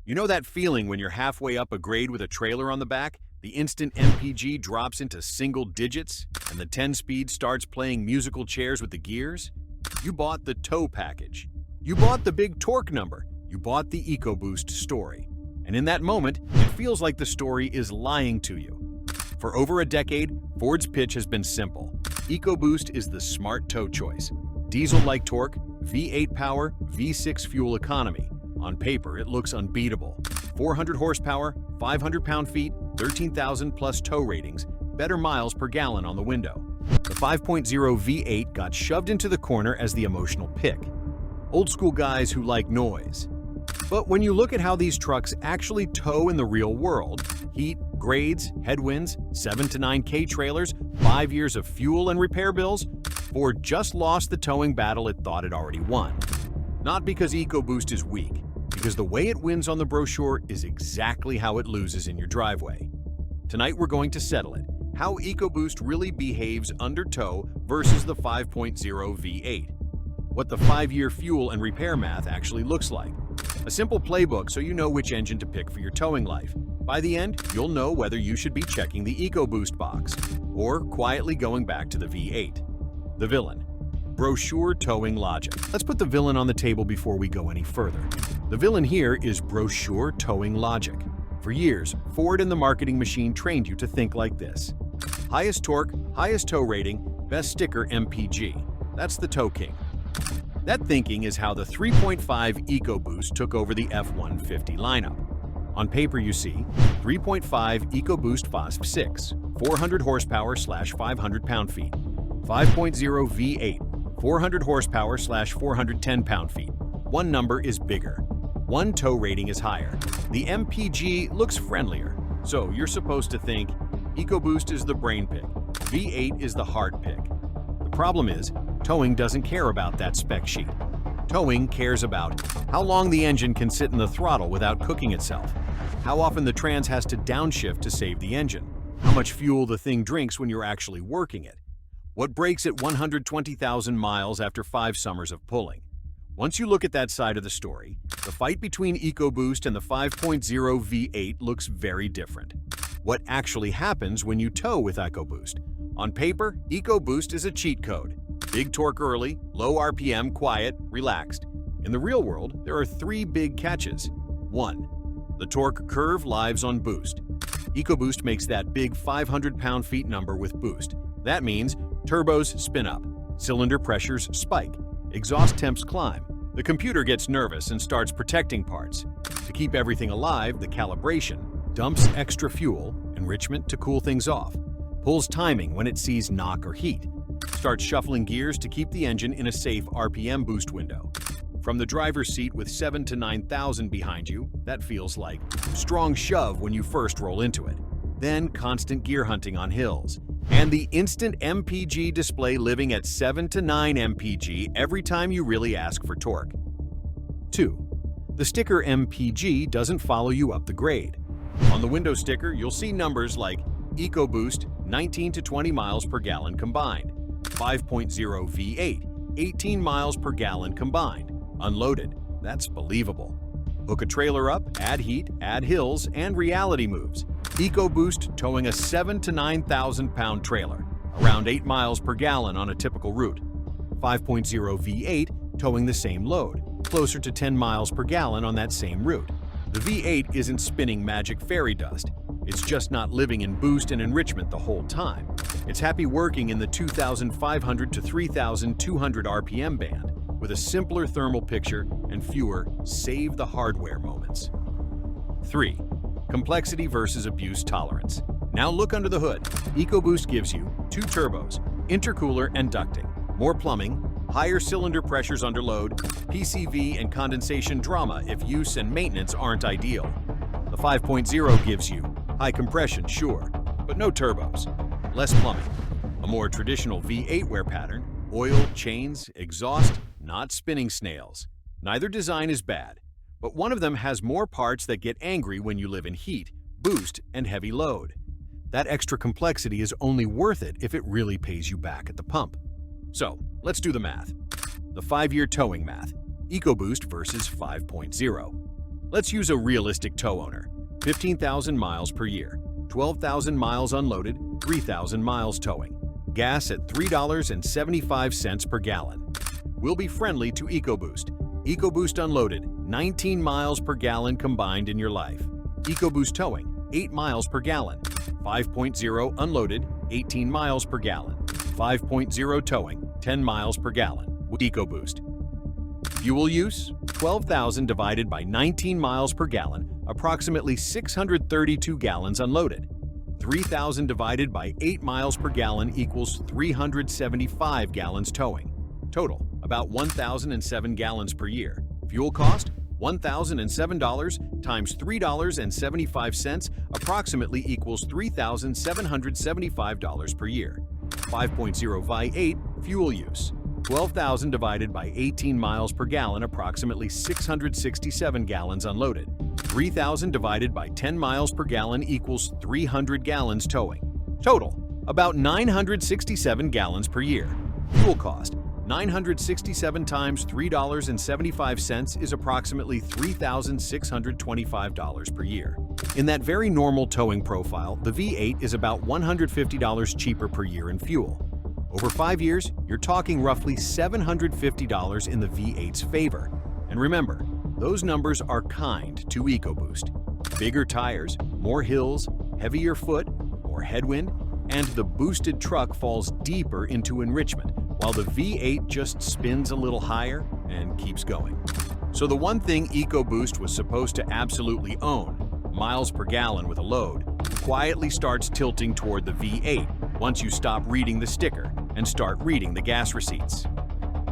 You know that feeling when you're halfway up a grade with a trailer on the back, the instant MPG drops into single digits, and the 10-speed starts playing musical chairs with the gears? You bought the tow package. You bought the big torque number. You bought the EcoBoost story. And in that moment, it feels like the story is lying to you. For over a decade, Ford's pitch has been simple. EcoBoost is the smart tow choice. Diesel-like torque, V8 power, V6 fuel economy. On paper, it looks unbeatable. 400 horsepower, 500 pound-feet, 13,000 plus tow ratings, better miles per gallon on the window. The 5.0 V8 got shoved into the corner as the emotional pick. Old school guys who like noise. But when you look at how these trucks actually tow in the real world, heat, grades, headwinds, 7 to 9K trailers, 5 years of fuel and repair bills, Ford just lost the towing battle it thought it already won. Not because EcoBoost is weak, because the way it wins on the brochure is exactly how it loses in your driveway. Tonight we're going to settle it, how EcoBoost really behaves under tow versus the 5.0 V8. What the 5-year fuel and repair math actually looks like. A simple playbook so you know which engine to pick for your towing life. By the end, you'll know whether you should be checking the EcoBoost box or quietly going back to the V8. The villain. Brochure towing logic. Let's put the villain on the table before we go any further. The villain here is brochure towing logic. For years, Ford and the marketing machine trained you to think like this. Highest torque, highest tow rating, best sticker MPG. That's the tow king. That thinking is how the 3.5 EcoBoost took over the F-150 lineup. On paper you see 3.5 EcoBoost FOSF6, 400 horsepower / 500 pound-feet. 5.0 V8, 400 horsepower / 410 pound-feet. One number is bigger. One tow rating is higher. The MPG looks friendlier. So you're supposed to think EcoBoost is the brain pick, V8 is the hard pick. The problem is, towing doesn't care about that spec sheet. Towing cares about how long the engine can sit in the throttle without cooking itself, how often the trans has to downshift to save the engine, how much fuel the thing drinks when you're actually working it, what breaks at 120,000 miles after 5 summers of pulling. Once you look at that side of the story, the fight between EcoBoost and the 5.0 V8 looks very different. What actually happens when you tow with EcoBoost? On paper, EcoBoost is a cheat code. Big torque early, low RPM, quiet, relaxed. In the real world, there are 3 big catches. 1. The torque curve lives on boost. EcoBoost makes that big 500 pound-feet number with boost. That means turbos spin up, cylinder pressures spike, exhaust temps climb. The computer gets nervous and starts protecting parts. To keep everything alive, the calibration dumps extra fuel, enrichment to cool things off, pulls timing when it sees knock or heat, starts shuffling gears to keep the engine in a safe RPM boost window. From the driver's seat with 7 to 9,000 behind you, that feels like strong shove when you first roll into it. Then constant gear hunting on hills. And the instant MPG display living at 7 to 9 MPG every time you really ask for torque. 2. The sticker MPG doesn't follow you up the grade. On the window sticker, you'll see numbers like EcoBoost 19 to 20 miles per gallon combined, 5.0 V8 18 miles per gallon combined. Unloaded, that's believable. Hook a trailer up, add heat, add hills, and reality moves. EcoBoost towing a 7 to 9,000 pound trailer, around 8 miles per gallon on a typical route. 5.0 V8 towing the same load, closer to 10 miles per gallon on that same route. The V8 isn't spinning magic fairy dust. It's just not living in boost and enrichment the whole time. It's happy working in the 2,500 to 3,200 RPM band, with a simpler thermal picture and fewer save the hardware moments. 3. Complexity versus abuse tolerance. Now look under the hood. EcoBoost gives you 2 turbos, intercooler and ducting, more plumbing, higher cylinder pressures under load, PCV and condensation drama if use and maintenance aren't ideal. The 5.0 gives you high compression, sure, but no turbos, less plumbing, a more traditional V8 wear pattern, oil, chains, exhaust, not spinning snails. Neither design is bad, but one of them has more parts that get angry when you live in heat, boost, and heavy load. That extra complexity is only worth it if it really pays you back at the pump. So, let's do the math. The 5-year towing math, EcoBoost versus 5.0. Let's use a realistic tow owner. 15,000 miles per year, 12,000 miles unloaded, 3,000 miles towing. Gas at $3.75 per gallon. We'll be friendly to EcoBoost. EcoBoost unloaded, 19 miles per gallon combined in your life. EcoBoost towing, 8 miles per gallon. 5.0 unloaded, 18 miles per gallon. 5.0 towing, 10 miles per gallon. EcoBoost. Fuel use, 12,000 divided by 19 miles per gallon, approximately 632 gallons unloaded. 3,000 divided by 8 miles per gallon equals 375 gallons towing. Total, about 1,007 gallons per year. Fuel cost, $1,007 times $3.75 approximately equals $3,775 per year. 5.0 V8 fuel use. 12,000 divided by 18 miles per gallon, approximately 667 gallons unloaded. 3,000 divided by 10 miles per gallon equals 300 gallons towing. Total, about 967 gallons per year. Fuel cost, 967 times $3.75 is approximately $3,625 per year. In that very normal towing profile, the V8 is about $150 cheaper per year in fuel. Over 5 years, you're talking roughly $750 in the V8's favor. And remember, those numbers are kind to EcoBoost. Bigger tires, more hills, heavier foot, more headwind, and the boosted truck falls deeper into enrichment, while the V8 just spins a little higher and keeps going. So the one thing EcoBoost was supposed to absolutely own, miles per gallon with a load, quietly starts tilting toward the V8 once you stop reading the sticker and start reading the gas receipts.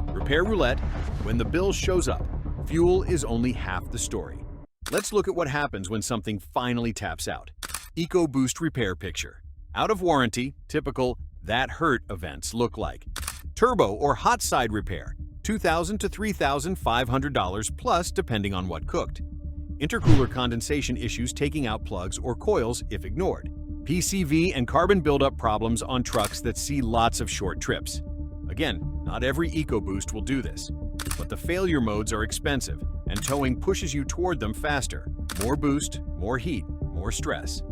Repair roulette, when the bill shows up, fuel is only half the story. Let's look at what happens when something finally taps out. EcoBoost repair picture. Out of warranty, typical "that hurt" events look like. Turbo or hot side repair, $2,000 to $3,500 plus depending on what cooked. Intercooler condensation issues taking out plugs or coils if ignored. PCV and carbon buildup problems on trucks that see lots of short trips. Again, not every EcoBoost will do this, but the failure modes are expensive and towing pushes you toward them faster. More boost, more heat, more stress.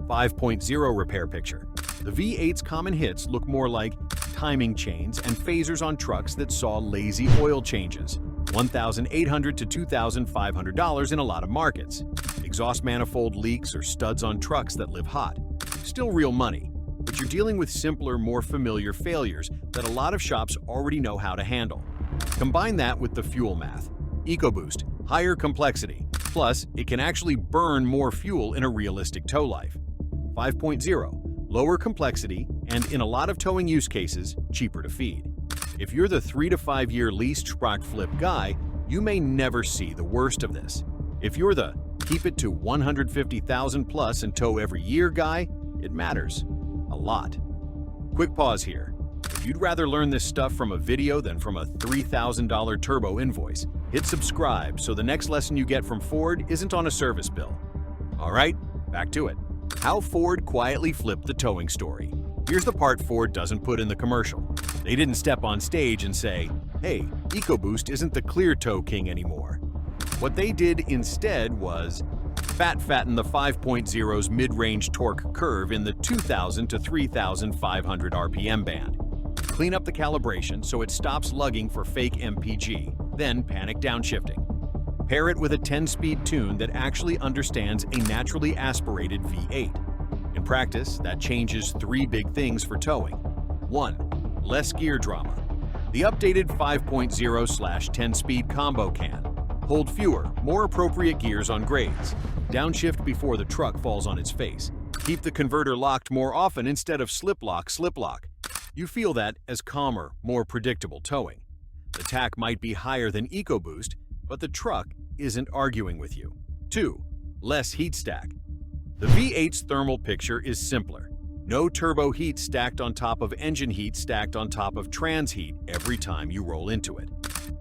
5.0 repair picture. The V8's common hits look more like timing chains and phasers on trucks that saw lazy oil changes. $1,800 to $2,500 in a lot of markets. Exhaust manifold leaks or studs on trucks that live hot. Still real money, but you're dealing with simpler, more familiar failures that a lot of shops already know how to handle. Combine that with the fuel math. EcoBoost, higher complexity, plus it can actually burn more fuel in a realistic tow life. 5.0, lower complexity, and in a lot of towing use cases, cheaper to feed. If you're the 3 to 5 year lease truck flip guy, you may never see the worst of this. If you're the keep it to 150,000 plus and tow every year guy, it matters a lot. Quick pause here. If you'd rather learn this stuff from a video than from a $3,000 turbo invoice, hit subscribe so the next lesson you get from Ford isn't on a service bill. All right, back to it. How Ford quietly flipped the towing story. Here's the part Ford doesn't put in the commercial. They didn't step on stage and say, "Hey, EcoBoost isn't the clear tow king anymore." What they did instead was fatten the 5.0's mid-range torque curve in the 2,000 to 3,500 RPM band. Clean up the calibration so it stops lugging for fake MPG, then panic downshifting. Pair it with a 10-speed tune that actually understands a naturally aspirated V8. In practice, that changes 3 big things for towing. 1. Less gear drama. The updated 5.0/10-speed combo can hold fewer, more appropriate gears on grades. Downshift before the truck falls on its face. Keep the converter locked more often instead of slip lock. You feel that as calmer, more predictable towing. The tack might be higher than EcoBoost, but the truck isn't arguing with you. 2. Less heat stack. The V8's thermal picture is simpler. No turbo heat stacked on top of engine heat stacked on top of trans heat every time you roll into it.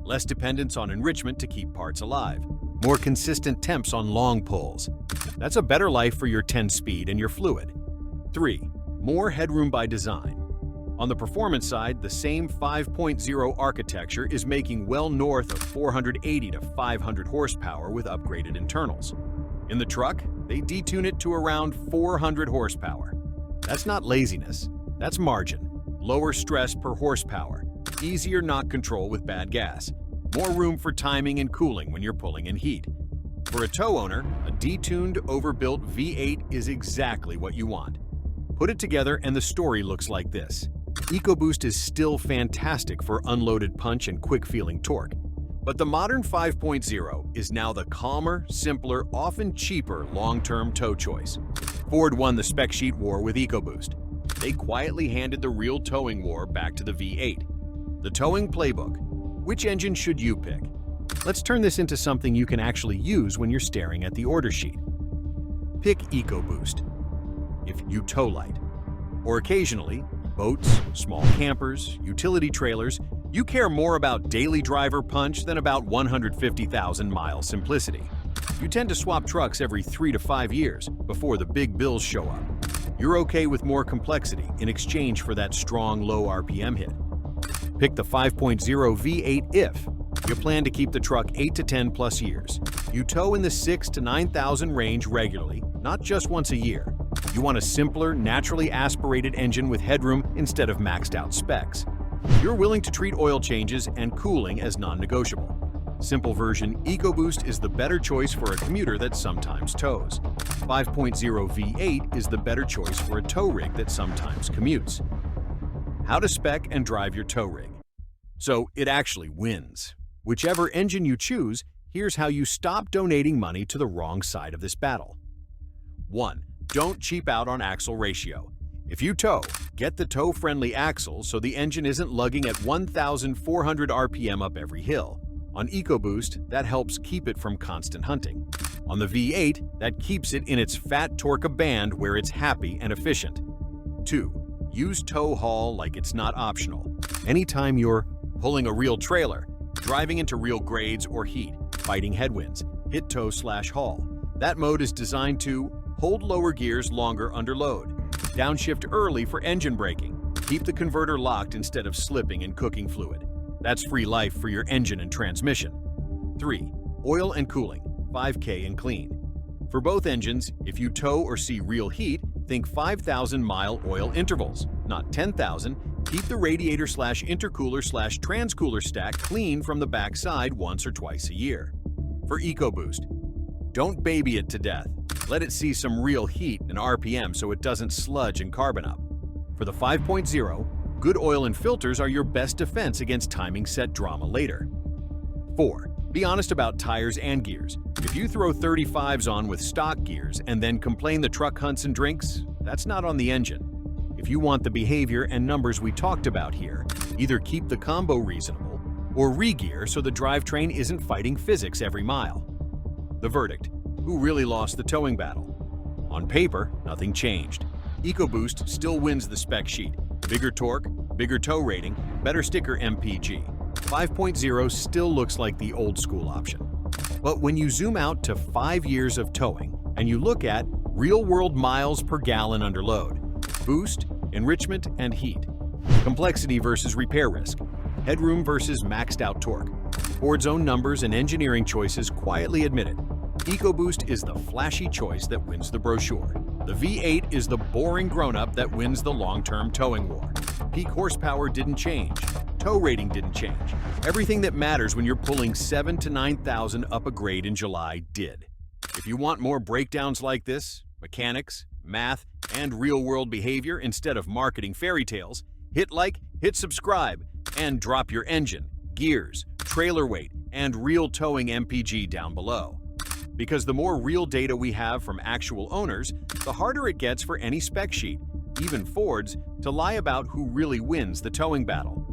Less dependence on enrichment to keep parts alive. More consistent temps on long pulls. That's a better life for your 10-speed and your fluid. 3. More headroom by design. On the performance side, the same 5.0 architecture is making well north of 480 to 500 horsepower with upgraded internals. In the truck, they detune it to around 400 horsepower. That's not laziness, that's margin. Lower stress per horsepower, easier knock control with bad gas, more room for timing and cooling when you're pulling in heat. For a tow owner, a detuned, overbuilt V8 is exactly what you want. Put it together and the story looks like this. EcoBoost is still fantastic for unloaded punch and quick-feeling torque, but the modern 5.0 is now the calmer, simpler, often cheaper long-term tow choice. Ford won the spec sheet war with EcoBoost. They quietly handed the real towing war back to the V8. The towing playbook. Which engine should you pick? Let's turn this into something you can actually use when you're staring at the order sheet. Pick EcoBoost if you tow light, or occasionally, boats, small campers, utility trailers, you care more about daily driver punch than about 150,000-mile simplicity. You tend to swap trucks every 3 to 5 years before the big bills show up. You're okay with more complexity in exchange for that strong low RPM hit. Pick the 5.0 V8 if you plan to keep the truck 8 to 10 plus years. You tow in the 6 to 9,000 range regularly, not just once a year. You want a simpler, naturally aspirated engine with headroom instead of maxed out specs. You're willing to treat oil changes and cooling as non-negotiable. Simple version, EcoBoost is the better choice for a commuter that sometimes tows. 5.0 V8 is the better choice for a tow rig that sometimes commutes. How to spec and drive your tow rig. So it actually wins. Whichever engine you choose, here's how you stop donating money to the wrong side of this battle. 1. Don't cheap out on axle ratio. If you tow, get the tow-friendly axle so the engine isn't lugging at 1,400 RPM up every hill. On EcoBoost, that helps keep it from constant hunting. On the V8, that keeps it in its fat torque band where it's happy and efficient. 2. Use tow haul like it's not optional. Anytime you're pulling a real trailer, driving into real grades or heat, fighting headwinds, hit tow/haul. That mode is designed to hold lower gears longer under load, downshift early for engine braking, keep the converter locked instead of slipping in cooking fluid. That's free life for your engine and transmission. 3. Oil and cooling, 5K and clean. For both engines, if you tow or see real heat, think 5,000-mile oil intervals, not 10,000. Keep the radiator/intercooler/transcooler stack clean from the backside once or twice a year. For EcoBoost, don't baby it to death. Let it see some real heat and RPM so it doesn't sludge and carbon up. For the 5.0, good oil and filters are your best defense against timing set drama later. 4. Be honest about tires and gears. If you throw 35s on with stock gears and then complain the truck hunts and drinks, that's not on the engine. If you want the behavior and numbers we talked about here, either keep the combo reasonable or re-gear so the drivetrain isn't fighting physics every mile. The verdict: who really lost the towing battle? On paper, nothing changed. EcoBoost still wins the spec sheet. Bigger torque, bigger tow rating, better sticker MPG. 5.0 still looks like the old school option. But when you zoom out to 5 years of towing and you look at real-world miles per gallon under load, boost, enrichment, and heat, complexity versus repair risk, headroom versus maxed out torque, Ford's own numbers and engineering choices quietly admit it. EcoBoost is the flashy choice that wins the brochure. The V8 is the boring grown-up that wins the long-term towing war. Peak horsepower didn't change. Tow rating didn't change. Everything that matters when you're pulling 7 to 9,000 up a grade in July did. If you want more breakdowns like this, mechanics, math, and real-world behavior instead of marketing fairy tales, hit like, hit subscribe, and drop your engine, gears, trailer weight, and real towing MPG down below. Because the more real data we have from actual owners, the harder it gets for any spec sheet, even Ford's, to lie about who really wins the towing battle.